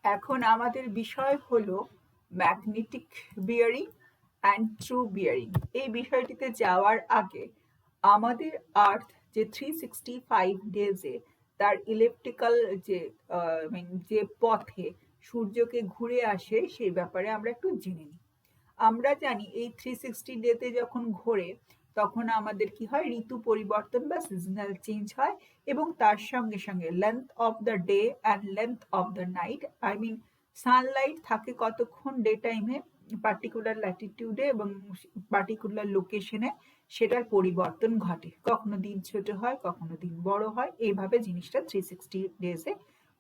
এখন আমাদের বিষয় হলো magnetic bearing and true bearing. এই বিষয়টিতে যাওয়ার আগে আমাদের আর্থ যে 365 ডেজে তার ইলেকট্রিক্যাল যে যে পথে সূর্যকে ঘুরে আসে সেই ব্যাপারে আমরা একটু জেনে নিই। আমরা জানি এই 360 ডেতে যখন ঘোরে তখন আমাদের কি হয়, ঋতু পরিবর্তন বা সিজনাল চেঞ্জ হয়, এবং তার সঙ্গে সঙ্গে length of the day and length of the night, I mean sunlight থাকে কতক্ষণ ডে টাইমে পার্টিকুলার ল্যাটিটিউডে এবং পার্টিকুলার লোকেশনে, সেটার পরিবর্তন ঘটে। কখনো দিন ছোট হয়, কখনো দিন বড় হয়, এইভাবে জিনিসটা 360 ডেজে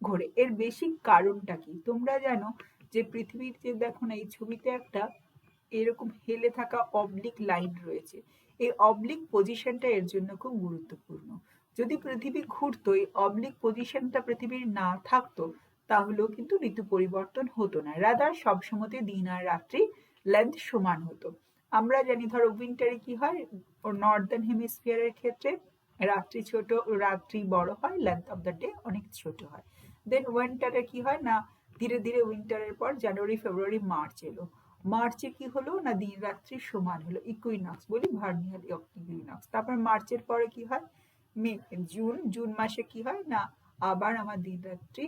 ঘোরে। এর বেসিক কারণটা কি তোমরা জানো? যে পৃথিবীর যে দেখো না, এই ছবিতে একটা এরকম হেলে থাকা অবলিক লাইন রয়েছে। এই অবলিক পজিশনটা এর জন্য খুব গুরুত্বপূর্ণ। যদি পৃথিবী ঘুরতো, এই অবলিক পজিশনটা পৃথিবীর না থাকতো, তাহলেও কিন্তু ঋতু পরিবর্তন হতো না, রাদার সবসময় দিন আর রাত্রি লেন্থ সমান হতো। আমরা জানি ধরো উইন্টারে কি হয়, নর্দার্ন হেমিস্ফিয়ারের ক্ষেত্রে রাত্রি ছোট, রাত্রি বড় হয়, লেন্থ অফ দ্য ডে অনেক ছোট হয়। দেন উইন্টারে কি হয় না, ধীরে ধীরে উইন্টারের পর জানুয়ারি ফেব্রুয়ারি মার্চ এলো, মার্চে কি হলো না, দিন রাত্রি সমান হলো, ইকুইনক্স বলি, ভার্নিয়াল ইকুইনক্স। তারপর মার্চের পরে কি হয়, মে জুন, জুন মাসে কি হয় না, আবার আমার দিন রাত্রি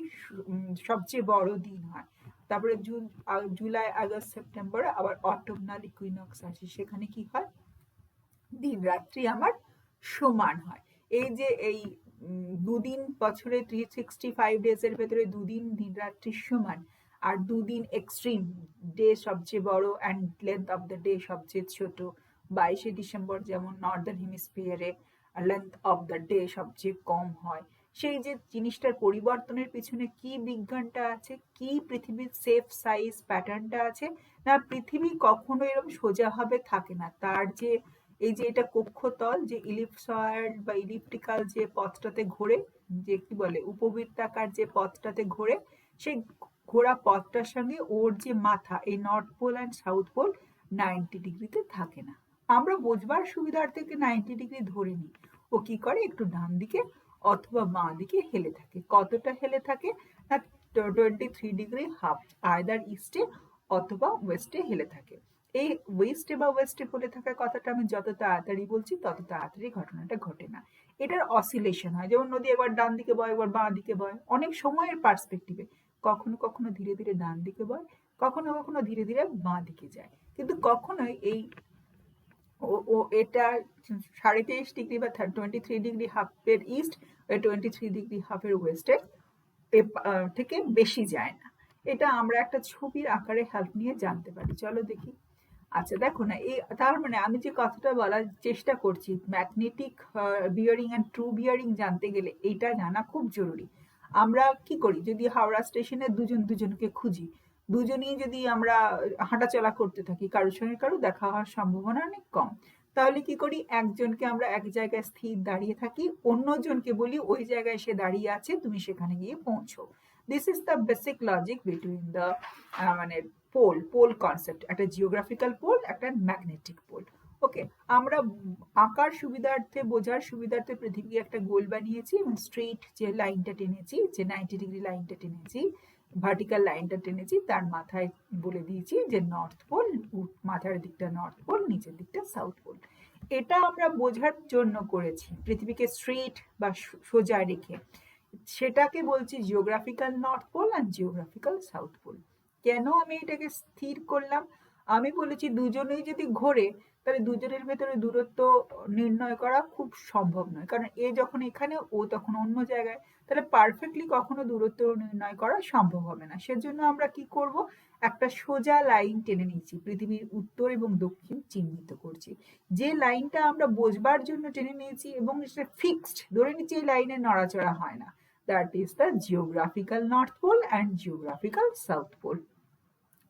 সবচেয়ে বড় দিন হয়। তারপরে জুন, জুলাই, আগস্ট, সেপ্টেম্বরে আবার অটোমনাল ইকুইনক্স আসে, সেখানে কি হয়, দিন রাত্রি আমার সমান হয়। এই যে এই দুদিন বছরে 365 ডেজের ভেতরে দুদিন দিন রাত্রির সমান, আর দুদিন এক্সট্রিম ডে সবচেয়ে বড় and length of the day সবচেয়ে ছোট, 22শে ডিসেম্বর যেমন নর্দার্ন হেমিস্ফিয়ারে লেন্থ অফ দ্য ডে সবচেয়ে কম হয়। সেই যে জিনিসটার পরিবর্তনের পিছনে কি বিজ্ঞানটা আছে, কি পৃথিবীর সেফ সাইজ প্যাটার্নটা আছে, না পৃথিবী কখনো এরকম সোজাভাবে থাকে না। তার যে এই যে এটা কক্ষতল, যে ইলিপসয়েড বা ইলিপ্টিক্যাল যে পথটাতে ঘোরে, যে কি বলে উপবৃত্তাকার যে পথটাতে ঘোরে, সেই ঘোরা পথটার সঙ্গে ওর যে মাথা, এই north pole and south pole 90 ডিগ্রিতে থাকে না। আমরা বোঝবার সুবিধার্থে 90 ডিগ্রি ধরে নিই। ও কি করে, একটু ডান দিকে অথবা বাঁ দিকে হেলে থাকে। কতটা হেলে থাকে না, 23 ডিগ্রি হাফ, আয়দার ইস্টে অথবা ওয়েস্টে হেলে থাকে। এই ওয়েস্টে বা ওয়েস্টে হেলে থাকার কথাটা আমি যত তাড়াতাড়ি বলছি তত তাড়াতাড়ি ঘটনাটা ঘটে না। এটার অসিলেশন হয়, যেমন নদী একবার ডান দিকে বয়, একবার বাঁ দিকে বয়, অনেক সময়ের পার্সপেক্টিভে। কখনো কখনো ধীরে ধীরে ডান দিকে বয়, কখনো কখনো ধীরে ধীরে বাঁ দিকে যায়, কিন্তু কখনোই এই ও এটা 23.5 ডিগ্রি বা 23 ডিগ্রি হাফের ইস্ট, 23 ডিগ্রি হাফের ওয়েস্টে থেকে বেশি যায় না। এটা আমরা একটা ছবির আকারে হেল্প নিয়ে জানতে পারি। চলো দেখি। আচ্ছা দেখো না, এই তার মানে আমি যে কথাটা বলার চেষ্টা করছি, magnetic bearing and true bearing জানতে গেলে এইটা জানা খুব জরুরি। আমরা কি করি, যদি হাওড়া স্টেশনে দুজন দুজনকে খুঁজি, দুজনেই যদি আমরা হাঁটাচলা করতে থাকি, কারোর সঙ্গে কারো দেখা হওয়ার সম্ভাবনা অনেক কম, তাহলে কি করি, একজনকে আমরা এক জায়গায় স্থির দাঁড়িয়ে থাকি, অন্যজনকে বলি ওই জায়গায় সে দাঁড়িয়ে আছে, তুমি সেখানে গিয়ে পৌঁছো। This is the basic logic between the মানে পোল কনসেপ্ট, একটা জিওগ্রাফিক্যাল পোল, একটা ম্যাগনেটিক পোল। ওকে, আমরা আঁকার সুবিধার্থে, বোঝার সুবিধার্থে পৃথিবী একটা গোল বানিয়েছি এবং স্ট্রেইট যে লাইনটা টেনেছি, যে 90 ডিগ্রি লাইনটা টেনেছি, ভার্টিক্যাল লাইনটা টেনেছি, তার মাথায় বলে দিয়েছি যে নর্থ পোল, মাথার দিকটা নর্থ পোল, নিচের দিকটা সাউথ পোল। এটা আমরা বোঝার জন্য করেছি, পৃথিবীকে স্ট্রেইট বা সোজা রেখে। সেটাকে বলছি জিওগ্রাফিক্যাল নর্থ পোল আর জিওগ্রাফিক্যাল সাউথ পোল। কেন আমি এটাকে স্থির করলাম? আমি বলেছি দুজনেই যদি ঘোরে, তাহলে দুজনের ভেতরে দূরত্ব নির্ণয় করা খুব সম্ভব নয়, কারণ এ যখন এখানে, ও তখন অন্য জায়গায়, তাহলে পারফেক্টলি কখনো দূরত্ব নির্ণয় করা সম্ভব হবে না। সেজন্য আমরা কি করব, একটা সোজা লাইন টেনে নিচ্ছি, পৃথিবীর উত্তর এবং দক্ষিণ চিহ্নিত করছি। যে লাইনটা আমরা বোঝবার জন্য টেনে নিয়েছি এবং সেটা ফিক্সড, ধরে নিচ্ছি এই লাইনে নড়াচড়া হয় না, that is the geographical north pole and geographical south pole.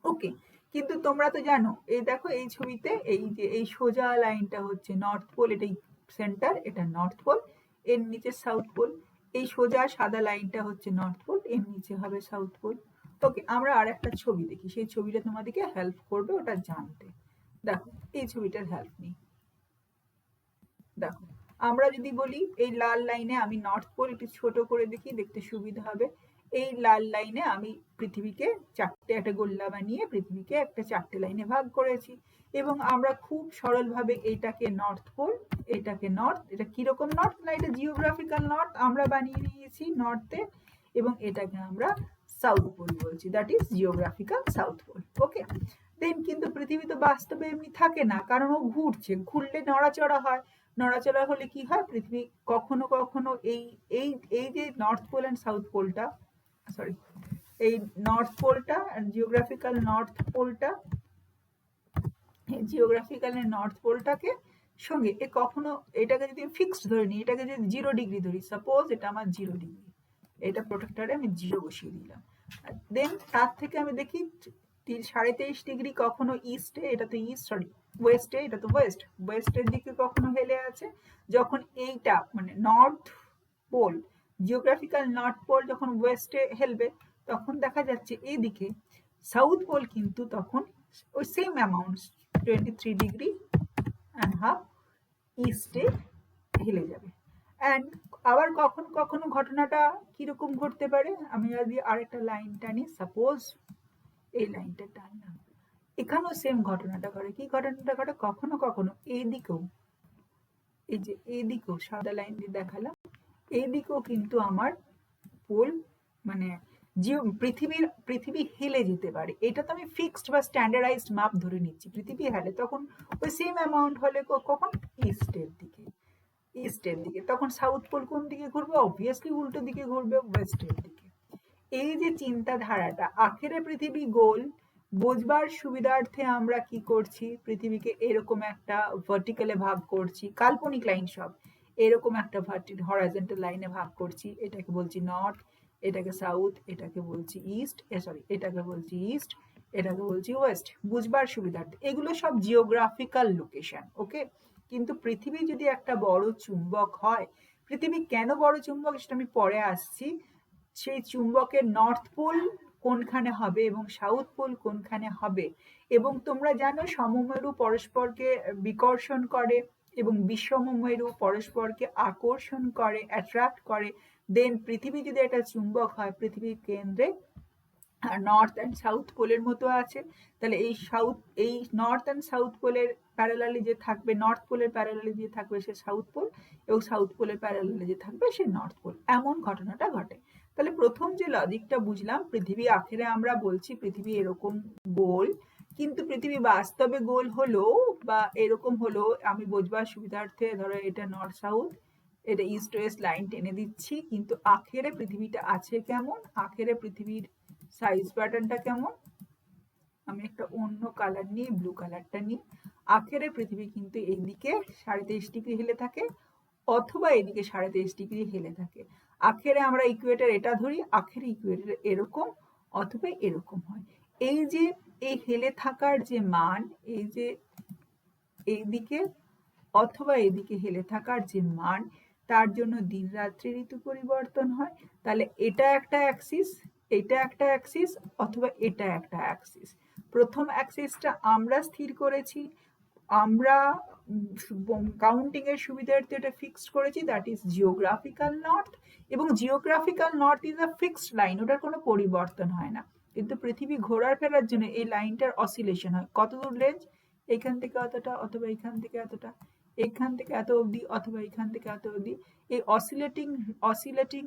Okay, কিন্তু তোমরা তো জানো, এই দেখো এই ছবিতে এই যে এই সোজা লাইনটা হচ্ছে নর্থ পোল, এটাই সেন্টার, এটা নর্থ পোল, এর নিচে সাউথ পোল। এই সোজা সাদা লাইনটা হচ্ছে নর্থ পোল, এর নিচে হবে সাউথ পোল। ওকে, আমরা আর একটা ছবি দেখি, সেই ছবিটা তোমাদেরকে হেল্প করবে ওটা জানতে। দেখো এই ছবিটার হেল্প নিই। দেখো, আমরা যদি বলি এই লাল লাইনে, আমি নর্থ পোল একটু ছোট করে দেখি, দেখতে সুবিধা হবে। এই লাল লাইনে আমি পৃথিবীকে চারটে একটা গোল্লা বানিয়ে পৃথিবীকে একটা চারটে লাইনে ভাগ করেছি, এবং আমরা খুব সরলভাবে এটাকে নর্থ পোল, এটাকে নর্থ, এটা কিরকম নর্থ না এটা জিওগ্রাফিক্যাল নর্থ আমরা বানিয়ে নিয়েছি নর্থে, এবং এটাকে আমরা সাউথ পোল বলছি, that is geographical south pole. Okay, then কিন্তু পৃথিবী তো বাস্তবে এমনি থাকে না, কারণ ও ঘুরছে, ঘুরলে নড়াচড়া হয়, নড়াচড়া হলে কি হয়, পৃথিবী কখনো কখনো এই এই এই যে নর্থ পোল অ্যান্ড সাউথ পোলটা, সরি, এই নর্থ পোলটা জিওগ্রাফিক্যাল নর্থ পোলটা, জিওগ্রাফিক্যাল নর্থ পোলটাকে সঙ্গে এ কখনো এটাকে যদি ফিক্সড ধরে নিই, এটাকে যদি 0 ডিগ্রি ধরি, সাপোজ এটা আমার 0 ডিগ্রি, এটা প্রোটেক্টরে আমি 0 বসিয়ে দিলাম, দেন তার থেকে আমি দেখি 23.5 ডিগ্রি কখনো ইস্টে, এটা তো ইস্ট, সরি ওয়েস্টে, এটা তো ওয়েস্ট, ওয়েস্টের দিকে কখনো হেলে আছে। যখন এইটা মানে north pole, geographical north pole যখন ওয়েস্টে হেলবে, তখন দেখা যাচ্ছে এইদিকে সাউথ পোল কিন্তু তখন ওই সেম অ্যামাউন্ট 23.5 ডিগ্রি ইস্টে হেলে যাবে। অ্যান্ড আবার কখনো কখনো ঘটনাটা কিরকম ঘটতে পারে, আমি যদি আরেকটা লাইন টানি, সাপোজ এই লাইনটা টানলাম, এখানেও সেম ঘটনাটা ঘটে। কি ঘটনাটা ঘটে, কখনো কখনো এইদিকেও, এই যে এইদিকেও সাদা লাইন দিয়ে দেখালাম, এইদিকেও কিন্তু আমার পোল মানে পৃথিবী হেলে যেতে পারে। এটা তো আমি ফিক্সড বা স্ট্যান্ডার্ডাইজড মাপ ধরে নিচ্ছি, পৃথিবী হেলে তখন ওই সেম অ্যামাউন্ট হলে কখন ইস্টের দিকে, ইস্টের দিকে, তখন সাউথ পোল কোন দিকে ঘুরবে, অবভিয়াসলি উল্টো দিকে ঘুরবে, ওয়েস্টের দিকে। এই যে চিন্তাধারাটা, আখেরে পৃথিবী গোল, বোঝবার সুবিধার্থে আমরা কি করছি, পৃথিবীকে এরকম একটা ভার্টিক্যালে ভাগ করছি, কাল্পনিক লাইন সব, এরকম একটা হরাইজন্টাল লাইনে ভাগ করছি, এটাকে বলছি নর্থ, এটাকে সাউথ, এটাকে বলছি ইস্ট, সরি এটাকে বলছি ইস্ট, এটাকে বলছি ওয়েস্ট, বুঝবার সুবিধার্থে। এগুলো সব জিওগ্রাফিক্যাল লোকেশন। ওকে, কিন্তু পৃথিবী যদি একটা বড় চুম্বক হয়, পৃথিবী কেন বড় চুম্বক সেটা আমি পরে আসছি, সেই চুম্বকের নর্থ পোল কোনখানে হবে এবং সাউথ পোল কোনখানে হবে, এবং তোমরা জানো সমমেরু পরস্পরকে বিকর্ষণ করে এবং বিষমমেরু পরস্পরকে আকর্ষণ করে, অ্যাট্রাক্ট করে। দেন পৃথিবী যদি একটা চুম্বক হয়, পৃথিবীর কেন্দ্রে নর্থ অ্যান্ড সাউথ পোলের মতো আছে, তাহলে এই নর্থ অ্যান্ড সাউথ পোলের প্যারালালি যে থাকবে, নর্থ পোলের প্যারালালি যে থাকবে সে সাউথ পোল, এবং সাউথ পোলের প্যারালালি যে থাকবে সে নর্থ পোল, এমন ঘটনাটা ঘটে। তাহলে প্রথম যে লজিকটা বুঝলাম, পৃথিবী আখেরে আমরা বলছি পৃথিবী এরকম গোল, কিন্তু পৃথিবী বাস্তবে গোল হলো বা এরকম হলো, আমি বোঝবার সুবিধার্থে ধরো এটা নর্থ সাউথ, এটা ইস্ট ওয়েস্ট লাইন টেনে দিচ্ছি, কিন্তু আখেরে পৃথিবীটা আছে কেমন, আখেরে পৃথিবীর সাইজ প্যাটার্নটা কেমন, আমি একটা অন্য কালার নিই, ব্লু কালারটা নিই, আখেরে পৃথিবী কিন্তু এইদিকে 23.5 ডিগ্রি হেলে থাকে, অথবা এদিকে 23.5 ডিগ্রি হেলে থাকে। আখেরে আমরা ইকুয়েটার এটা ধরি, আখেরে ইকুয়েটার এরকম অথবা এরকম হয়। এই যে এই হেলে থাকার যে মান, এই যে এইদিকে অথবা এদিকে হেলে থাকার যে মান, তার জন্য দিন রাত্রি ঋতু পরিবর্তন হয়। তাহলে এটা একটা অ্যাক্সিস, এটা একটা অ্যাক্সিস, অথবা এটা একটা অ্যাক্সিস। প্রথম অ্যাক্সিসটা আমরা স্থির করেছি, আমরা কাউন্টিং এর সুবিধার্থে এটা ফিক্সড করেছি, দ্যাট ইজ জিওগ্রাফিক্যাল নর্থ, এবং geographical north is a fixed line, ওটার কোনো পরিবর্তন হয় না। কিন্তু পৃথিবী ঘোরার ফেরার জন্য এই লাইনটার অসিলেশন হয়, কতদূর রেঞ্জ, এখান থেকে অতটা, অথবা এখান থেকে এতটা, এখান থেকে এত অবধি, অথবা এখান থেকে এত অবধি। এই অসিলেটিং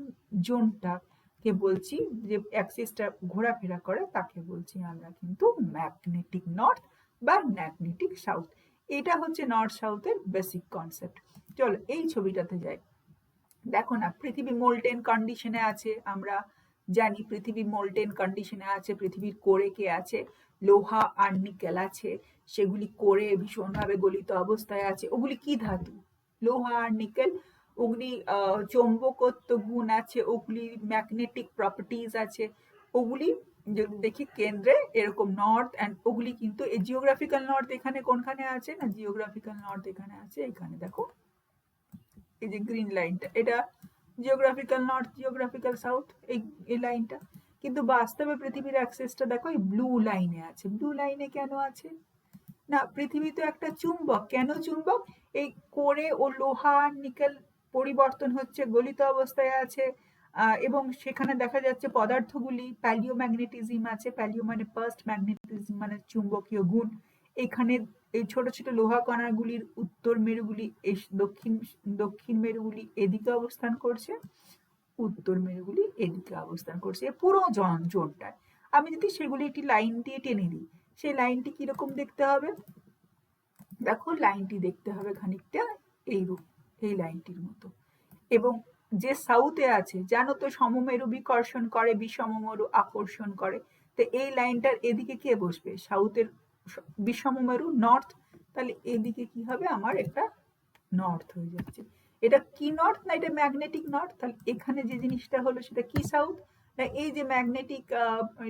জোনটাকে বলছি, যে অ্যাক্সিসটা ঘোরাফেরা করে, তাকে বলছি আমরা কিন্তু ম্যাগনেটিক নর্থ বা ম্যাগনেটিক সাউথ। এটা হচ্ছে নর্থ সাউথের বেসিক কনসেপ্ট। চলো এই ছবিটাতে যাই। দেখো না, পৃথিবী মোল্টেন কন্ডিশনে আছে, আমরা জানি পৃথিবী মোল্টেন কন্ডিশনে আছে, পৃথিবীর কোরে কে আছে, লোহা আর নিকেল আছে, সেগুলি কোরে ভীষণভাবে গলিত অবস্থায় আছে। ওগুলি কি ধাতু, লোহা আর নিকেল, ওগুলি চৌম্বকত্ব গুণ আছে, ওগুলি ম্যাগনেটিক প্রপার্টিজ আছে, ওগুলি যদি দেখি কেন্দ্রে এরকম নর্থ অ্যান্ড, ওগুলি কিন্তু এই জিওগ্রাফিক্যাল নর্থ এখানে কোনখানে আছে না, জিওগ্রাফিক্যাল নর্থ এখানে আছে, এখানে দেখো এই যে গ্রিন লাইনটা, এটা জিওগ্রাফিক্যাল নর্থ, জিওগ্রাফিক্যাল সাউথ, এই লাইনটা। কিন্তু বাস্তবে পৃথিবীর অ্যাক্সেসটা দেখো এই ব্লু লাইনে আছে। ব্লু লাইনে কেন আছে না, পৃথিবী তো একটা চুম্বক। কেন চুম্বক, এই কোরে ও লোহা নিকেল পরিবর্তন হচ্ছে, গলিত অবস্থায় আছে, এবং সেখানে দেখা যাচ্ছে পদার্থগুলি প্যালিওম্যাগনেটিজম আছে। প্যালিও মানে পাস্ট, ম্যাগনেটিজম মানে চুম্বকীয় গুণ। এখানে এই ছোট ছোট লোহা কণাগুলির উত্তর মেরুগুলি দক্ষিণ মেরুগুলি এদিকে অবস্থান করছে, উত্তর মেরুগুলি এদিকে অবস্থান করছে পুরো জোনটায়। আমি যদি সেগুলি একটি লাইন দিয়ে টেনে দিই, সেই লাইনটি কিরকম দেখতে হবে? দেখো লাইনটি দেখতে হবে খানিকটা এইরূপ, এই লাইনটির মতো। এবং যে সাউথে আছে, জানো তো সমমেরু বিকর্ষণ করে, বিষমমেরু আকর্ষণ করে। তো এই লাইনটার এদিকে কে বসবে? সাউথের বিষমমেরু নর্থ, তাহলে এদিকে কি হবে? আমার একটা নর্থ হয়ে যাচ্ছে। এটা কি নর্থ? না এটা ম্যাগনেটিক নর্থ। তাহলে এখানে যে জিনিসটা হলো সেটা কি সাউথ? না এই যে ম্যাগনেটিক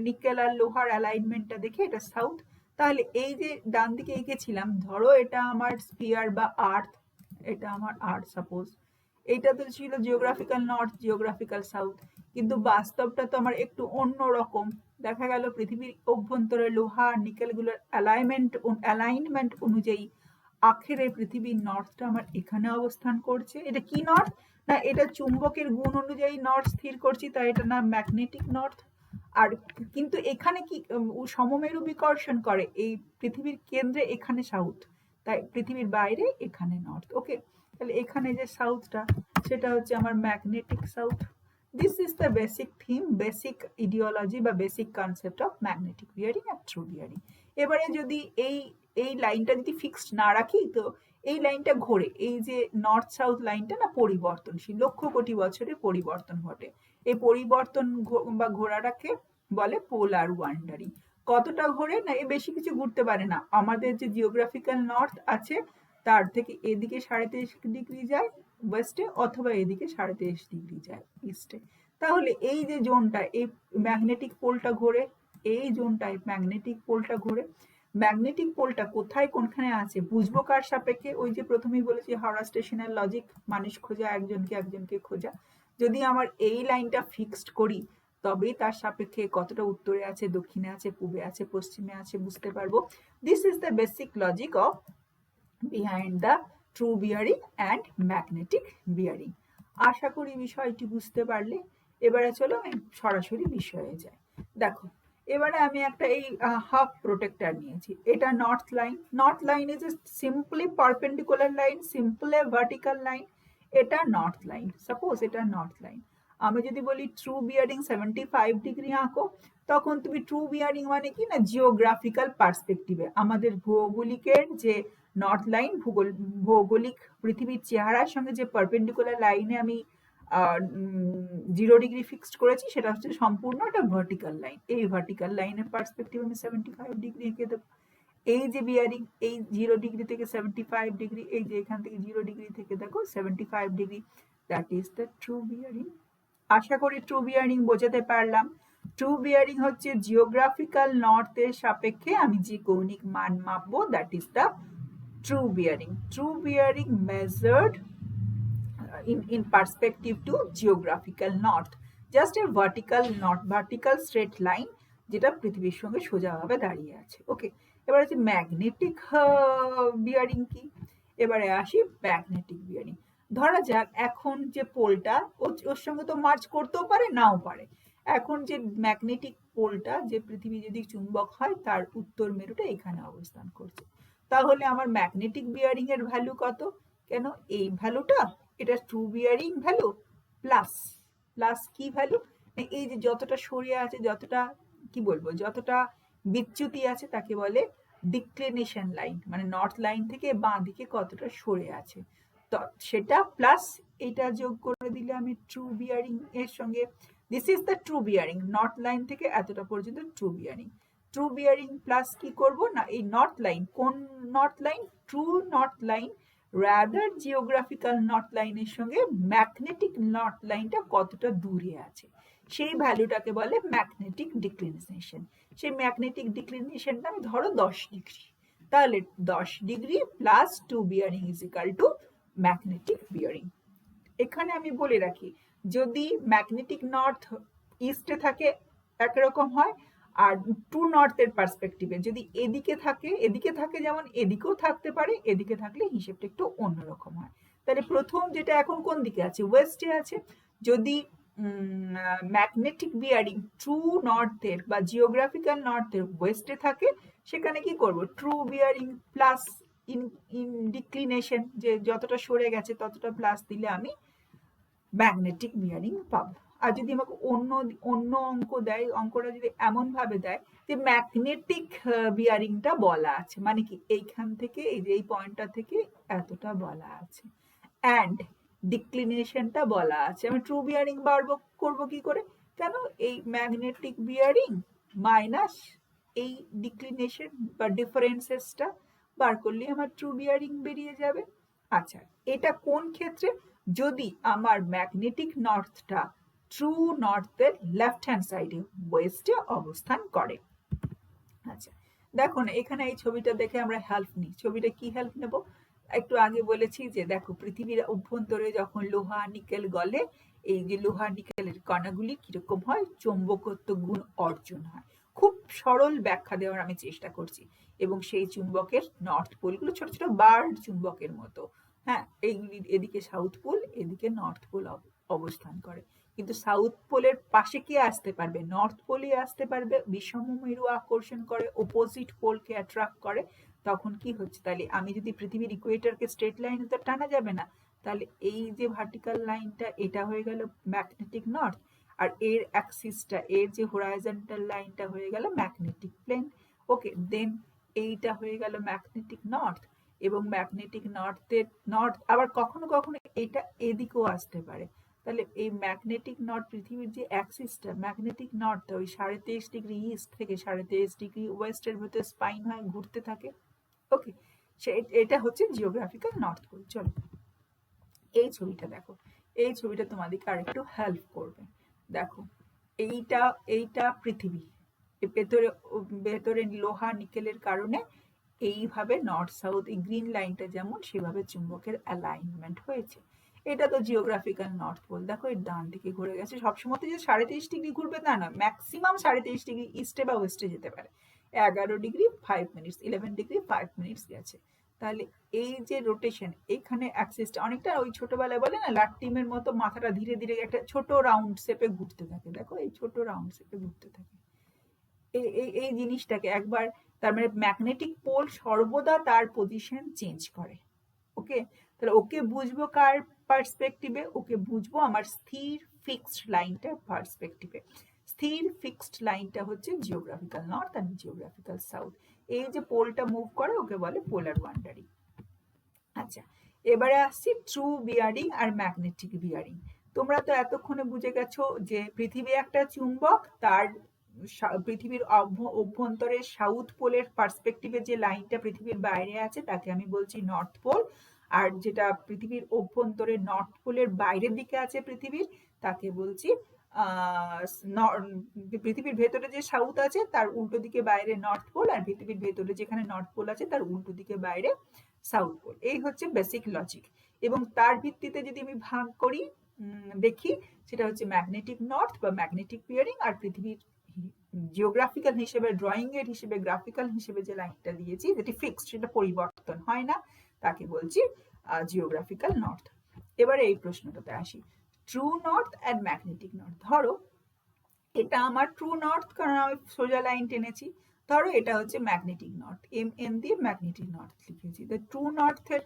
নিকেল আর লোহার অ্যালাইনমেন্টটা দেখে এটা সাউথ। তাহলে এই যে ডান দিকে এঁকেছিলাম, ধরো এটা আমার স্পিয়ার বা আর্থ, এটা আমার আর্থ সাপোজ, এইটা তো ছিল জিওগ্রাফিক্যাল নর্থ, জিওগ্রাফিক্যাল সাউথ। কিন্তু বাস্তবটা তো আমার একটু অন্য রকম। দেখা গেল পৃথিবীর অভ্যন্তরে লোহা নিকেলগুলোর অ্যালাইনমেন্ট অনুযায়ী আখেরে পৃথিবীর নর্থটা আমার এখানে অবস্থান করছে। এটা কি নর্থ? না এটা চুম্বকের গুণ অনুযায়ী নর্থ স্থির করছি, তাই এটা না ম্যাগনেটিক নর্থ। আর কিন্তু এখানে কি সমমেরু বিকর্ষণ করে, এই পৃথিবীর কেন্দ্রে এখানে সাউথ, তাই পৃথিবীর বাইরে এখানে নর্থ। ওকে, তাহলে এখানে যে সাউথটা সেটা হচ্ছে আমার magnetic south. This is the basic theme, basic ideology বা basic concept of magnetic bearing আর ট্রু বিয়ারিং। এবারে যদি এই লাইনটা যদি ফিক্সড না রাখি, তো এই লাইনটা ঘোরে, এই যে নর্থ সাউথ লাইনটা না পরিবর্তনশীল, লক্ষ কোটি বছরে পরিবর্তন ঘটে। এই পরিবর্তন বা ঘোরাটাকে বলে পোলার ওয়ান্ডারিং। কতটা ঘোরে? না এ বেশি কিছু ঘুরতে পারে না। আমাদের যে জিওগ্রাফিক্যাল নর্থ আছে তার থেকে এদিকে 33.5 ডিগ্রি যায় ওয়েস্টে, অথবা এদিকে 33.5 ডিগ্রি যায় ইস্টে। তাহলে এই যে জোনটা, এই ম্যাগনেটিক পোলটা ঘোরে, এই জোনটায় ম্যাগনেটিক পোলটা ঘোরে। ম্যাগনেটিক পোলটা কোথায় কোনখানে আছে বুঝবো কার সাপেক্ষে? ওই যে প্রথমেই বলেছি হাওড়া স্টেশনের লজিক, মানুষ খোঁজা, একজনকে খোঁজা। যদি আমার এই লাইনটা ফিক্সড করি, তবেই তার সাপেক্ষে কতটা উত্তরে আছে, দক্ষিণে আছে, পূবে আছে, পশ্চিমে আছে বুঝতে পারবো। This is the basic logic of behind the true bearing and magnetic bearing. আশা করি বিষয়টি বুঝতে পারলে। এবারে চলো আমি সরাসরি বিষয়ে যাই। দেখো এবারে আমি একটা এই হাফ প্রোটেক্টর নিয়েছি। এটা north line. North line is a simply perpendicular line, simply vertical line. এটা নর্থ লাইন, সাপোজ এটা নর্থ লাইন। আমি যদি বলি ট্রু বিয়ারিং 75 ডিগ্রি আঁকো, তখন তুমি ট্রু বিয়ারিং মানে কি না জিওগ্রাফিক্যাল পার্সপেক্টিভে আমাদের ভৌগোলিকের যে নর্থ লাইন, ভৌগোলিক পৃথিবীর চেহারার সঙ্গে যে পারপেন্ডিকুলার লাইনে আমি 0 ডিগ্রি ফিক্সড করেছি, সেটা হচ্ছে সম্পূর্ণ একটা ভার্টিক্যাল লাইন। এই ভার্টিক্যাল লাইনের পার্সপেক্টিভ আমি 75 ডিগ্রি এঁকে দেবো। এই যে বিয়ারিং, এই 0 ডিগ্রি থেকে 75 ডিগ্রি, এই যে এখান থেকে 0 ডিগ্রি থেকে দেখো 75 degree, that is the true bearing. আশা করি ট্রু বিয়ারিং বোঝাতে পারলাম। ট্রু বিয়ারিং হচ্ছে জিওগ্রাফিক্যাল নর্থের সাপেক্ষে আমি যে কৌণিক মান মাপবো, that is the true bearing. True bearing measured in perspective to geographical north. Just a vertical north, vertical straight line যেটা পৃথিবীর সঙ্গে সোজাভাবে দাঁড়িয়ে আছে। ওকে, এবার হচ্ছে ম্যাগনেটিক বিয়ারিং কি? এবারে আসি ম্যাগনেটিক বিয়ারিং। ধরা যাক এখন যে পোলটা ওর সঙ্গে তো মার্চ করতেও পারে, নাও পারে। এখন যে ম্যাগনেটিক পোলটা, যে পৃথিবী যদি চুম্বক হয়, তার উত্তর মেরুটা এখানে অবস্থান করছে। তাহলে আমার ম্যাগনেটিক বিয়ারিং এর ভ্যালু কত? কেন এই ভ্যালুটা, এটা true bearing value plus plus কি ভ্যালু? এই যে যতটা সরিয়ে আছে, যতটা কি বলবো, যতটা বিচ্যুতি আছে তাকে বলে ডিক্লিনেশন লাইন, মানে নর্থ লাইন থেকে বাঁ দিকে কতটা সরে আছে, তো সেটা প্লাস এটা যোগ করে দিলে আমি ট্রু বিয়ারিং এর সঙ্গে, this is the true bearing, north line থেকে এতটা পর্যন্ত true bearing. True bearing plus কি করব না এই নর্থ লাইন, কোন north line? True north line rather geographical north লাইনের সঙ্গে ম্যাগনেটিক নর্থ লাইনটা কতটা দূরে আছে, সেই ভ্যালুটাকে বলে ম্যাগনেটিক ডিক্লিনেশন। সেই ম্যাগনেটিক ডিক্লিনেশনটা আমি ধরো 10 ডিগ্রি, তাহলে 10 degree plus true bearing is equal to magnetic bearing. এখানে আমি বলে রাখি, যদি ম্যাগনেটিক নর্থ ইস্টে থাকে একরকম হয়, আর ট্রু নর্থের পার্সপেক্টিভে যদি এদিকে থাকে যেমন এদিকেও থাকতে পারে, এদিকে থাকলে হিসেবটা একটু অন্যরকম হয়। তাহলে প্রথম যেটা এখন কোন দিকে আছে? ওয়েস্টে আছে। যদি ম্যাগনেটিক বিয়ারিং ট্রু নর্থের বা জিওগ্রাফিক্যাল নর্থের ওয়েস্টে থাকে, সেখানে কি করব, true bearing plus in in declination, যে যতটা সরে গেছে ততটা প্লাস দিলে আমি ম্যাগনেটিক বিয়ারিং পাবো। আর যদি আমাকে অন্য অন্য অঙ্ক দেয়, অঙ্কটা যদি এমন ভাবে দেয় যে ম্যাগনেটিক বিয়ারিংটা বলা আছে, মানে কি এইখান থেকে এই যে এই পয়েন্টটা থেকে এতটা বলা আছে, অ্যান্ড ডিক্লিনেশনটা বলা আছে, আমি ট্রু বিয়ারিং বার করবো কি করে, কেন এই ম্যাগনেটিক বিয়ারিং মাইনাস এই ডিক্লিনেশন বা ডিফারেন্সেসটা বার করলে আমার ট্রু বিয়ারিং বেরিয়ে যাবে। আচ্ছা, এটা কোন ক্ষেত্রে, যদি আমার ম্যাগনেটিক নর্থটা ট্রু নর্থের লেফট হ্যান্ড সাইডে ওয়েস্টে অবস্থান করে। আচ্ছা, দেখো না এখানে এই ছবিটা দেখে আমরা হেল্প নিই। ছবিটা কি হেল্প নেব, একটু আগে বলেছি যে দেখো পৃথিবীর অভ্যন্তরে যখন লোহা নিকেল গলে, এই যে লোহা নিকেলের কণাগুলি কিরকম হয়, চৌম্বকত্ব গুণ অর্জন হয়। খুব সরল ব্যাখ্যা দেওয়ার আমি চেষ্টা করছি, এবং সেই চুম্বকের নর্থ পোলগুলো ছোট ছোট বার্ড চুম্বকের মতো, হ্যাঁ, এইগুলি এদিকে সাউথ পোল এদিকে নর্থ পোল অবস্থান করে। কিন্তু সাউথ পোলের পাশে কে আসতে পারবে, নর্থ পোলই আসতে পারবে, বিষম মেরু আকর্ষণ করে, অপোজিট পোলকে অ্যাট্রাক্ট করে। তখন কি হচ্ছে, তাহলে আমি যদি পৃথিবীর ইকুয়েটরকে স্ট্রেট লাইনে তো টানা যাবে না, তাহলে এই যে ভার্টিক্যাল লাইনটা এটা হয়ে গেল ম্যাগনেটিক নর্থ, আর এর অ্যাক্সিসটা, এর যে হোরাইজন্টাল লাইনটা হয়ে গেল ম্যাগনেটিক প্লেন। ওকে, দেন এইটা হয়ে গেল ম্যাগনেটিক নর্থ, এবং ম্যাগনেটিক নর্থের নর্থ আবার কখনো কখনো এটা এদিকেও আসতে পারে। তাহলে এই ম্যাগনেটিক নর্থ, পৃথিবীর যে অ্যাক্সিসটা ম্যাগনেটিক নর্থ, ওই 23.5 ইস্ট থেকে 23.5 ওয়েস্টের ভেতরে স্পাইন হয় ঘুরতে থাকে। ওকে, সে এটা হচ্ছে জিওগ্রাফিক্যাল নর্থ পোল। চলো এই ছবিটা দেখো, এই ছবিটা তোমাদেরকে আর একটু হেল্প করবে। দেখো এইটা এইটা পৃথিবী, ভেতরে ভেতরে লোহা নিকেলের কারণে এইভাবে নর্থ সাউথ এই গ্রিন লাইনটা যেমন সেভাবে চুম্বকের অ্যালাইনমেন্ট হয়েছে। এটা তো জিওগ্রাফিক্যাল নর্থ পোল। দেখো এর ডান দিকে ঘুরে গেছে, সবসময় যে 23.5 ঘুরবে তা না, ম্যাক্সিমাম 23.5 ইস্টে বা ওয়েস্টে যেতে পারে। 11°5', 11°5' গেছে। তাহলে এই যে রোটেশন, এখানে অ্যাক্সিসটা অনেকটা ওই ছোটবেলায় বলে না লাট্টিমের মতো, মাথাটা ধীরে ধীরে একটা ছোট রাউন্ড শেপে ঘুরতে থাকে, দেখো এই ছোট রাউন্ড শেপে ঘুরতে থাকে। এই জিনিসটাকে একবার, তার মানে ম্যাগনেটিক পোল সর্বদা তার পজিশন চেঞ্জ করে। ওকে, তাহলে ওকে বুঝবো কার পার্সপেক্টিভে, ওকে বুঝবো আমার স্থির ফিক্সড লাইনটার পার্সপেক্টিভে। স্থির ফিক্সড লাইনটা হচ্ছে জিওগ্রাফিক্যাল নর্থ আর জিওগ্রাফিক্যাল সাউথ। এই যে পোলটা মুভ করে ওকে বলে পোলার ওয়ান্ডারিং। আচ্ছা, এবারে আসছি ট্রু বিয়ারিং আর ম্যাগনেটিক বিয়ারিং। তোমরা তো এতক্ষণে বুঝে গেছো যে পৃথিবী একটা চুম্বক, তার পৃথিবীর অভ্যন্তরের সাউথ পোলের পার্সপেক্টিভে যে লাইনটা পৃথিবীর বাইরে আছে তাকে আমি বলছি নর্থ পোল, আর যেটা পৃথিবীর অভ্যন্তরে নর্থ পোলের বাইরের দিকে আছে পৃথিবীর, তাকে বলছি পৃথিবীর ভেতরে যে সাউথ আছে তার উল্টো দিকে বাইরে নর্থ পোল, আর পৃথিবীর ভেতরে যেখানে নর্থ পোল আছে তার উল্টো দিকে বাইরে সাউথ পোল। এই হচ্ছে বেসিক লজিক, এবং তার ভিত্তিতে যদি আমি ভাগ করি দেখি, সেটা হচ্ছে ম্যাগনেটিক নর্থ বা ম্যাগনেটিক বিয়ারিং, আর পৃথিবীর জিওগ্রাফিক্যাল হিসেবে, ড্রয়িং এর হিসেবে, গ্রাফিক্যাল হিসেবে যে লাইনটা দিয়েছি যেটি ফিক্সড, সেটা পরিবর্তন হয় না, তাকে বলছি জিওগ্রাফিক্যাল নর্থ। এবারে এই প্রশ্নটাতে আসি, true north and magnetic north. ধরো এটা আমার ট্রু নর্থ, কারণ আমি সোজা লাইন টেনেছি। ধরো এটা হচ্ছে ম্যাগনেটিক নর্থ, এম দিয়ে ম্যাগনেটিক নর্থ লিখেছি। তো ট্রু নর্থের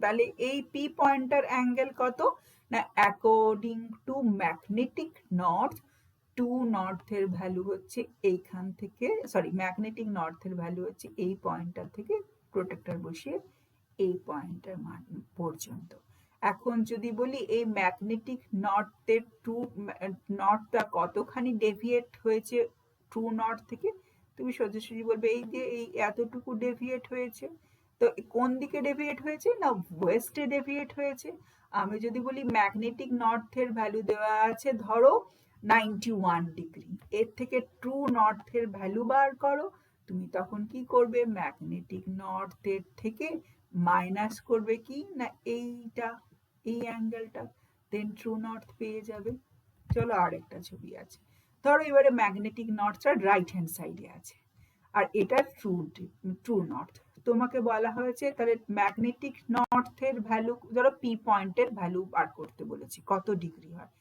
তাহলে এই পি পয়েন্টার অ্যাঙ্গেল কত না, according to magnetic north, to নর্থের ভ্যালু হচ্ছে এইখান থেকে, সরি ম্যাগনেটিক নর্থের ভ্যালু হচ্ছে এই পয়েন্টটার থেকে প্রোটেক্টর বসিয়ে এই পয়েন্টের মান পর্যন্ত। এখন যদি বলি এই ম্যাগনেটিক নর্থের ট্রু নর্থটা কতখানি ডেভিয়েট হয়েছে ট্রু নর্থ থেকে, তুমি সোজাসুজি বলবে এই যে এই এতটুকু ডেভিয়েট হয়েছে। তো কোন দিকে ডেভিয়েট হয়েছে না, ওয়েস্টে ডেভিয়েট হয়েছে। আমি যদি বলি ম্যাগনেটিক নর্থের ভ্যালু দেওয়া আছে ধরো 91°, এর থেকে ট্রু নর্থের ভ্যালু বার করো, তুমি তখন কি করবে, ম্যাগনেটিক নর্থের থেকে মাইনাস করবে কি না এইটা, এই অ্যাঙ্গেলটা, দেন ট্রু নর্থ পেয়ে যাবে। চলো আর একটা ছবি আছে, ধরো এবারে ম্যাগনেটিক নর্থটা রাইট হ্যান্ড সাইডে আছে, আর এটা ট্রু নর্থ। তোমাকে বলা হয়েছে তাহলে ম্যাগনেটিক নর্থের ভ্যালু, ধরো পি পয়েন্টের ভ্যালু বার করতে বলেছি কত ডিগ্রি হয়,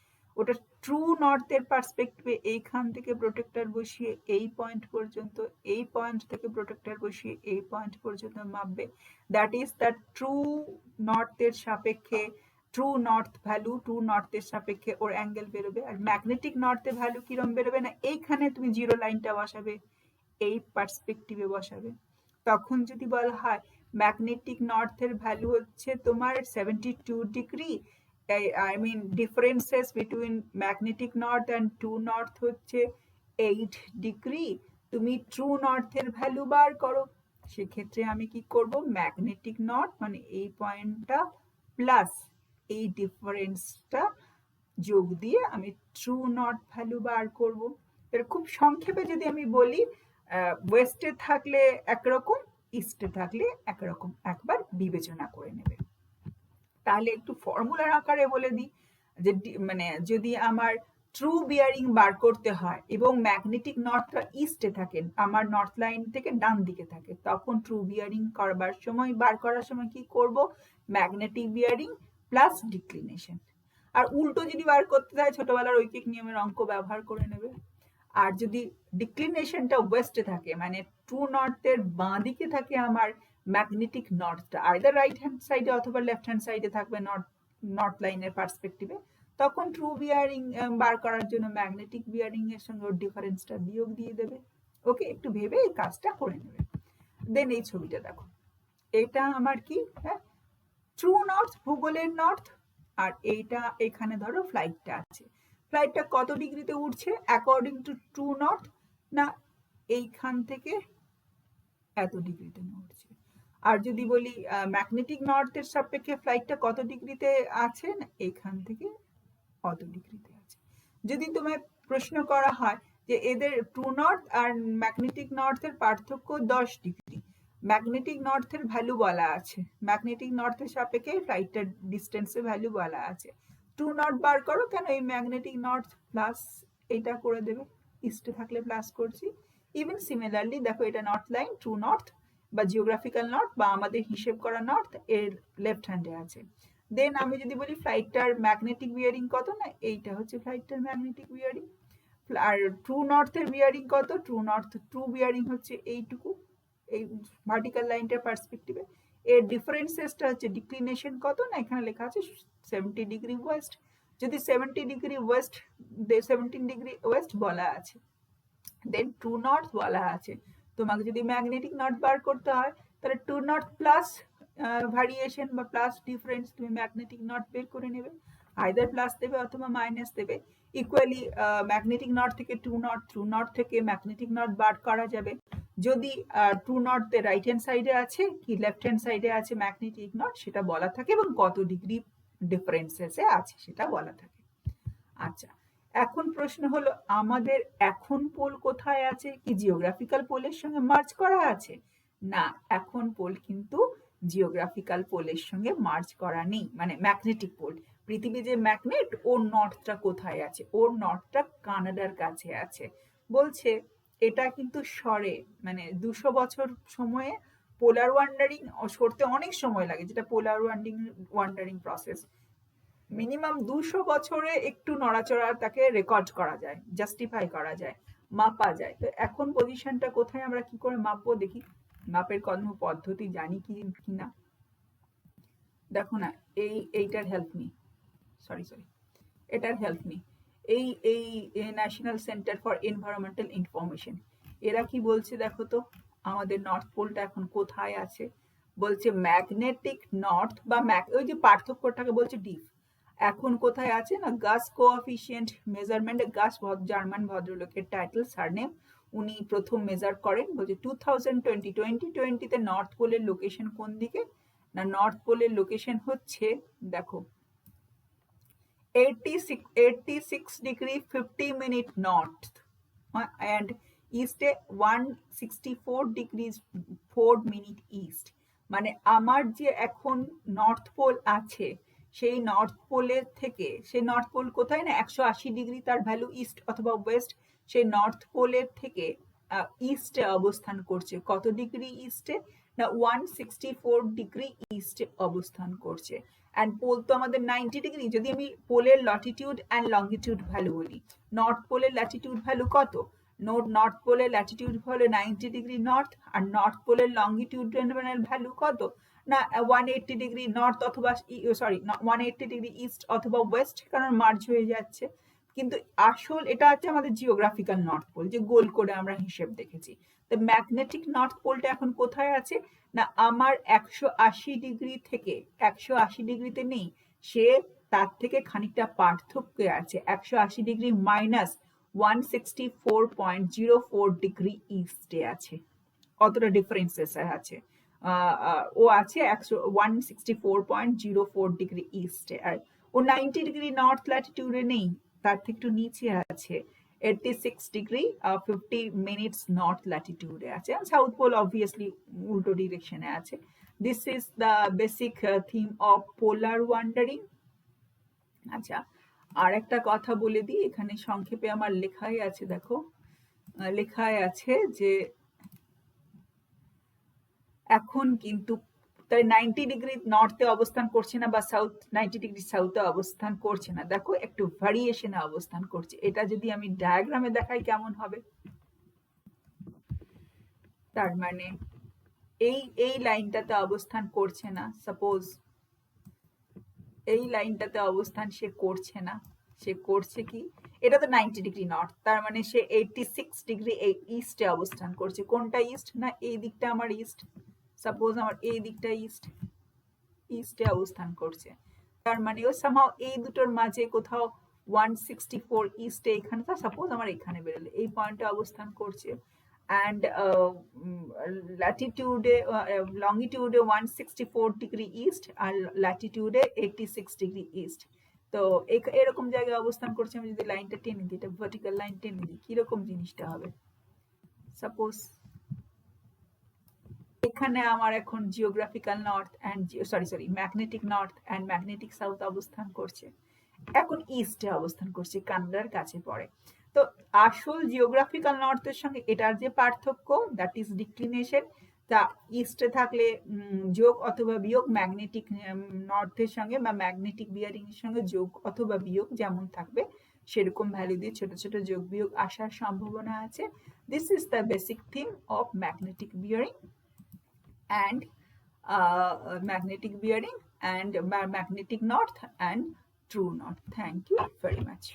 ওটা ট্রু নর্থের পার্সপেক্টিভে এইখান থেকে প্রোটেক্টর বসিয়ে এই পয়েন্ট পর্যন্ত, এই পয়েন্ট থেকে প্রোটেক্টর বসিয়ে এই পয়েন্ট পর্যন্ত মাপবে। দ্যাট ইজ দ্য ট্রু নর্থের সাপেক্ষে ট্রু নর্থ ভ্যালু, ট্রু নর্থের সাপেক্ষে ওর অ্যাঙ্গেল বেরোবে। আর ম্যাগনেটিক নর্থের ভ্যালু কিরম বেরোবে না, এইখানে তুমি জিরো লাইনটা বসাবে, এই পার্সপেক্টিভে বসাবে। তখন যদি বলা হয় ম্যাগনেটিক নর্থের ভ্যালু হচ্ছে তোমার 72 degree, I mean differences between magnetic north and true north হচ্ছে 8 ডিগ্রি, তুমি ট্রু নর্থের ভ্যালু বার করো। সেক্ষেত্রে আমি কি করব, ম্যাগনেটিক নর্থ মানে এই পয়েন্টটা প্লাস এই ডিফারেন্সটা যোগ দিয়ে আমি ট্রু নর্থ ভ্যালু বার করব। এর খুব সংক্ষেপে যদি আমি বলি, ওয়েস্টে থাকলে একরকম, ইস্টে থাকলে একরকম, একবার বিবেচনা করে নেবে। তাহলে একটু ফর্মুলার আকারে বলে দিই যে মানে যদি আমার ট্রু বিয়ারিং বার করতে হয় এবং ম্যাগনেটিক নর্থটা ইস্টে থাকে, আমার নর্থ লাইন থেকে ডান দিকে থাকে, তখন ট্রু বিয়ারিং করবার সময়, বার করার সময় কি করব, ম্যাগনেটিক বিয়ারিং প্লাস ডিক্লিনেশন। আর উল্টো যদি বার করতে হয়, ছোটবেলার ঐকিক নিয়মের অঙ্ক ব্যবহার করে নেবে। আর যদি ডিক্লিনেশনটা ওয়েস্টে থাকে, মানে ট্রু নর্থের বাঁ দিকে থাকে আমার ম্যাগনেটিক নর্থটা, আইদার রাইট হ্যান্ড সাইডে অথবা লেফট হ্যান্ড সাইডে থাকবে নর্থ লাইনের পার্সপেক্টিভে, তখন ট্রু বিয়ারিং বার করার জন্য ম্যাগনেটিক বিয়ারিং এর সঙ্গে ওর ডিফারেন্সটা বিয়োগ দিয়ে দেবে। ওকে, একটু ভেবে এই কাজটা করে নেবে। দেন এই ছবিটা দেখো, এটা আমার কি, হ্যাঁ, ট্রু নর্থ, ভূগোলের নর্থ। আর এইটা এখানে ধরো ফ্লাইটটা আছে, ফ্লাইটটা কত ডিগ্রিতে উঠছে অ্যাকর্ডিং টু ট্রু নর্থ, না এইখান থেকে এত ডিগ্রিতে উঠছে। আর যদি বলি ম্যাগনেটিক নর্থের সাপেক্ষে ফ্লাইটটা কত ডিগ্রিতে আছে, না এইখান থেকে কত ডিগ্রিতে আছে। যদি তোমায় প্রশ্ন করা হয় যে এদের ট্রু নর্থ আর ম্যাগনেটিক নর্থের পার্থক্য 10 ডিগ্রি, ম্যাগনেটিক নর্থের ভ্যালু বলা আছে, ম্যাগনেটিক নর্থের সাপেক্ষে ফ্লাইটটার ডিস্টেন্সের ভ্যালু বলা আছে, ট্রু নর্থ বার করো, কেন এই ম্যাগনেটিক নর্থ প্লাস এটা করে দেবে, ইস্টে থাকলে প্লাস করছি। ইভেন সিমিলারলি দেখো, এটা নর্থ লাইন, ট্রু নর্থ বা জিওগ্রাফিক্যাল নর্থ বা আমাদের হিসেব করা নর্থ এর লেফট হ্যান্ডে আছে। দেন আমি যদি বলি ফ্লাইটটার ম্যাগনেটিক বিয়ারিং কত, না এইটা হচ্ছে ফ্লাইটটার ম্যাগনেটিক বিয়ারিং। আর ট্রু নর্থের বিয়ারিং কত, ট্রু নর্থ ট্রু বিয়ারিং হচ্ছে এইটুকু, এই ভার্টিক্যাল লাইনটার পার্সপেক্টিভে। এর ডিফারেন্সেসটা হচ্ছে ডিক্লিনেশন কত, না এখানে লেখা আছে 70 ডিগ্রি ওয়েস্ট। যদি 70 ডিগ্রি ওয়েস্ট, 17 ডিগ্রি ওয়েস্ট বলা আছে, দেন ট্রু নর্থ বলা আছে, তোমাকে যদি ম্যাগনেটিক নর্থ বার করতে হয় তাহলে ট্রু নর্থ প্লাস ভ্যারিয়েশন বা প্লাস ডিফারেন্স, তুমি ম্যাগনেটিক নর্থ বের করে নেবে, আইদার প্লাস দেবে অথবা মাইনাস দেবে। ইকুয়ালি ম্যাগনেটিক নর্থ থেকে ট্রু নর্থ, ট্রু নর্থ থেকে ম্যাগনেটিক নর্থ বার করা যাবে। যদি ট্রু নর্থ রাইট হ্যান্ড সাইডে আছে কি লেফট হ্যান্ড সাইডে আছে ম্যাগনেটিক নর্থ সেটা বলা থাকে, এবং কত ডিগ্রি ডিফারেন্সেসে আছে সেটা বলা থাকে। আচ্ছা, এখন প্রশ্ন হলো আমাদের এখন পোল কোথায় আছে, কি জিওগ্রাফিক্যাল পোলের সঙ্গে মার্চ করা আছে? না, এখন পোল কিন্তু জিওগ্রাফিক্যাল পোলের সঙ্গে মার্চ করা নেই, মানে ম্যাগনেটিক পোল, পৃথিবী যে ম্যাগনেট ওর নর্থটা কোথায় আছে, ওর নর্থটা কানাডার কাছে আছে। বলছে এটা কিন্তু সরে, মানে 200 বছর সময়ে পোলার ওয়ান্ডারিং সরতে অনেক সময় লাগে, যেটা পোলার ওয়ান্ডারিং প্রসেস, মিনিমাম 200 বছরে একটু নড়াচড়া তাকে রেকর্ড করা যায়, জাস্টিফাই করা যায়, মাপা যায়। তো এখন পজিশনটা কোথায়, আমরা কি করে মাপবো দেখি, মাপের কোনো পদ্ধতি জানি কি না। দেখো না, এইটার হেল্প নি, সরি এটার হেল্প নি, এই এই national centre for environmental information, এরা কি বলছে দেখো তো, আমাদের নর্থ পোলটা এখন কোথায় আছে। বলছে ম্যাগনেটিক নর্থ বা ওই যে পার্থক্যটাকে বলছে ডিফ, এখন কোথায় আছে না, গাস কোএফিসিয়েন্ট মেজারমেন্টে, গাস জার্মান ভদ্রলোকের টাইটেল, সারনেম, উনি প্রথম মেজার করেন। বলছে 2020 তে নর্থ পোলের লোকেশন কোন দিকে, না নর্থ পোলের লোকেশন হচ্ছে দেখো 86 ডিগ্রি 50 মিনিট নর্থ and ইস্টে 164 ডিগ্রি 4 মিনিট ইস্ট। মানে আমার যে এখন নর্থ পোল আছে, সেই নর্থ পোলের থেকে, সেই নর্থ পোল কোথায় না 180 ডিগ্রি তার ভ্যালু ইস্ট অথবা ওয়েস্ট, সেই নর্থ পোলের থেকে ইস্টে অবস্থান করছে, কত ডিগ্রি ইস্টে, না 164 ডিগ্রি ইস্টে অবস্থান করছে। অ্যান্ড পোল তো আমাদের 90 ডিগ্রি। যদি আমি পোলের লটিটিউড অ্যান্ড লঙ্গিটিউড ভ্যালু বলি, নর্থ পোলের ল্যাটিটিউড ভ্যালু কত? নর্থ পোলের ল্যাটিটিউড হলো 90 ডিগ্রি নর্থ, আর নর্থ পোলের লঙ্গিটিউডাল ভ্যালু কত? না 180 ডিগ্রি নর্থ অথবা সরি 180 ডিগ্রি ইস্ট অথবা ওয়েস্ট, কারণ মার্জ হয়ে যাচ্ছে। কিন্তু আসল এটা হচ্ছে আমাদের জিওগ্রাফিক্যাল নর্থ পোল, যে গোল করে আমরা হিসেব দেখেছি। তো ম্যাগনেটিক নর্থ পোলটা এখন কোথায় আছে? না আমার 180 ডিগ্রি থেকে 180 ডিগ্রিতে নেই, সে তার থেকে খানিকটা পার্থক্যে আছে, 180 ডিগ্রি মাইনাস 164.04 ডিগ্রি ইস্টে আছে। অতটা ডিফারেন্সেস আছে। ও আছে 164.04 ডিগ্রি ইস্টে, আর ও 90 ডিগ্রি নর্থ ল্যাটিটিউডে নেই, তার থেকে একটু নিচে আছে, 86 ডিগ্রি 50 মিনিটস নর্থ ল্যাটিটিউডে আছে। সাউথ পোল অবভিয়াসলি উল্টো ডিরেকশনে আছে। This is the basic theme of polar wandering. আচ্ছা, আর একটা কথা বলে দিই, এখানে সংক্ষেপে আমার লেখাই আছে, দেখো লেখায় আছে যে এখন কিন্তু তাই 90 ডিগ্রি নর্থে অবস্থান করছে না, বা সাউথ 90 ডিগ্রি সাউথে অবস্থান করছে না, দেখো একটু ভ্যারিয়েশনে অবস্থান করছে। এটা যদি আমি ডায়াগ্রামে দেখাই কেমন হবে? তার মানে এই লাইনটাতে অবস্থান করছে না, সাপোজ এই লাইনটাতে অবস্থান সে করছে না, সে করছে কি, এটা তো 90 ডিগ্রি নর্থ, তার মানে সে 86 ডিগ্রি ইস্টে অবস্থান করছে। কোনটা ইস্ট? না এই দিকটা আমার ইস্ট, সাপোজ আমার এই দিকটা ইস্টে অবস্থান করছে। তার মানে ও সামহাও এই দুটোর মাঝে কোথাও 164 ইস্টে, এখানে তো সাপোজ আমার এখানে বেরোলে এই পয়েন্টে অবস্থান করছে। অ্যান্ড ল্যাটিটিউডে লঙ্গিটিউডে 164 ডিগ্রি ইস্ট, আর ল্যাটিটিউডে 86 ডিগ্রি ইস্ট। তো এরকম জায়গায় অবস্থান করছে। আমি যদি লাইনটা টেনে দিই, এটা ভার্টিক্যাল লাইন টেনে দিই, কিরকম জিনিসটা হবে? সাপোজ এখানে আমার এখন geographical north and magnetic north and magnetic south অবস্থান করছে, এখন ইস্টে অবস্থান করছে, কানাডার কাছে পড়ে। তো আসল জিওগ্রাফিক্যাল নর্থের সঙ্গে এটার যে পার্থক্য, দ্যাট ইজ ডিক্লিনেশন, তা ইস্টে থাকলে যোগ অথবা বিয়োগ, ম্যাগনেটিক নর্থের সঙ্গে বা ম্যাগনেটিক বিয়ারিং এর সঙ্গে যোগ অথবা বিয়োগ যেমন থাকবে সেরকম ভ্যালু দিয়ে ছোট ছোট যোগ বিয়োগ আসার সম্ভাবনা আছে। This is the basic theme of magnetic bearing and magnetic bearing and magnetic north and true north. Thank you very much.